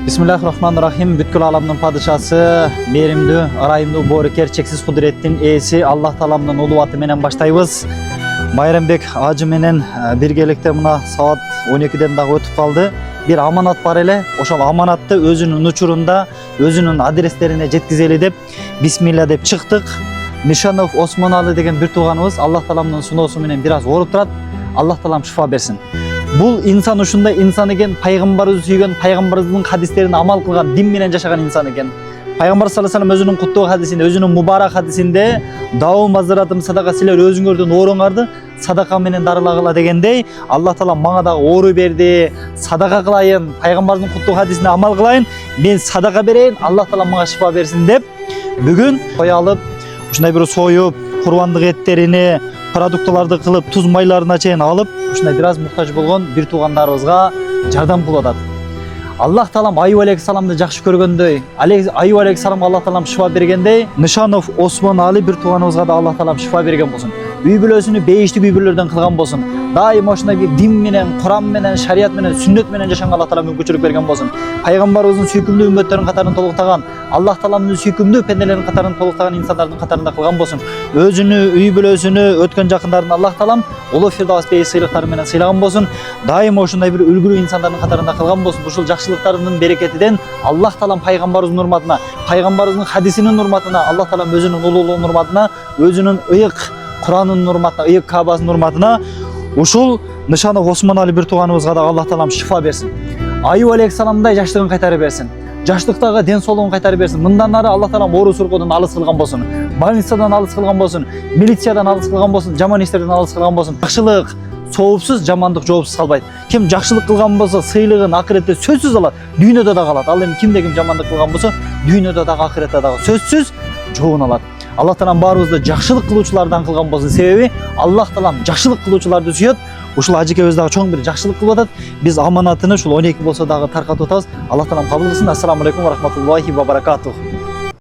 Bismillahirrahmanirrahim. Бүткүл аламдын падышасы, мээримдүү, ырайымдуу, боорукер, чексиз кудуреттин ээси Аллах Тааламдын улуу аты менен баштайбыз. Майрамбек ажы менен биргеликте мына саат 12ден дагы өтүп калды. Бир аманат бар эле. Ошол аманатты өзүнүн учурунда, өзүнүн адрестерине жеткизели деп бисмилля деп чыктык. Нишанов Осмоналы деген бир тууганыбыз Аллах Тааламдын суноосу менен бир аз ооруп турат. Аллах Таалам шифа берсин. Бул инсан ушундай инсан экен, пайгамбарыбызды сүйгөн, пайгамбарыбыздын хадистерине амал кылган, дин менен жашаган инсан экен. Пайгамбар саллаллаху алейхи вассалам өзүнүн куттуу хадисинде, өзүнүн мубарак хадисинде "Даум азыратым садака, силер өзүңөрдүн ооруңарды садака менен дарылагыла" дегендей, Аллах Таала мага дагы оору берди, садака кылайын, пайгамбардын куттуу хадисине амал кылайын, мен садака берейин, Аллах Таала мага шифа берсин деп бүгүн кой алып, ушундай бир союп, курбандык эттерини, продуктыларды кылып, туз майларына чейин алып, ушундай бир аз муктаж болгон бир туугандарыбызга жардам кылып атат. Аллах Таалам Айюб алейхиссаламды жакшы көргөндөй, Айюб алейхиссаламга Аллах Таалам шифа бергендей, Нишанов Осмоналы бир тууганыбызга да Аллах Таалам шифа берген болсун. Үй бүлөсүнү бейиштик үй бүлөлөрдөн кылган болсун. Дайыма ушундай бир дин менен, Куран менен, шарият менен, сүннөт менен жашаганга Аллах Таалам мүмкүнчүлүк берген болсун. Пайгамбарыбыздын сүйкүмдүү үммөттөрүнүн катарын толуктаган, Аллах Тааламдын сүйкүмдүү пенделеринин катарын толуктаган инсандардын катарында кылган болсун. Өзүнү, үй бүлөсүнү, өткөн жакындарын Аллах Таалам улуу Фирдавс бейи сыйлыктары менен сыйлаган болсун. Дайыма ушундай бир үлгүлүү инсандардын катарында кылган болсун. Ушул жакшылыктарынын берекетиден Аллах Таалам пайгамбарыбыздын урматына, пайгамбарыбыздын хадисинин урматына, Аллах Таалам өзүнүн улуулугунун урматына, өзүнүн ыйык Куранынын урматына, ыйык Кабасынын урматына ушул Нишанов Осмоналы бир тууганыбызга да Аллах Таалам шифа берсин. Айюб алейхиссаламдай жаштыгын кайтарып берсин. Жаштыктагы ден соолугун кайтарып берсин. Мындан ары Аллах Таалам оору суркуудан алыс кылган болсун. Больницадан алыс кылган болсун. Милициядан алыс кылган болсун. Жаман иштерден алыс кылган болсун. Жакшылык соопсуз, жамандык жоопсуз калбайт. Ким жакшылык кылган болсо, сыйлыгын акыретте сөзсүз алат. Дүйнөдө да калат. Ал эми кимде ким жамандык кылган болсо, дүйнөдө дагы акыретте дагы сөзсүз жообун алат. Аллах Таалам баарыбызды жакшылык кылуучулардан кылган болсун. Себеби Аллах Таалам жакшылык кылуучуларды сүйөт. Ушул ажыкебиз дагы чоң бир жакшылык кылып атат. Биз аманатыны ушул 12 болсо дагы таркатып атабыз. Аллах Таалам кабыл кылсын. Ассаламу алейкум ва рахматуллахи ва баракатух.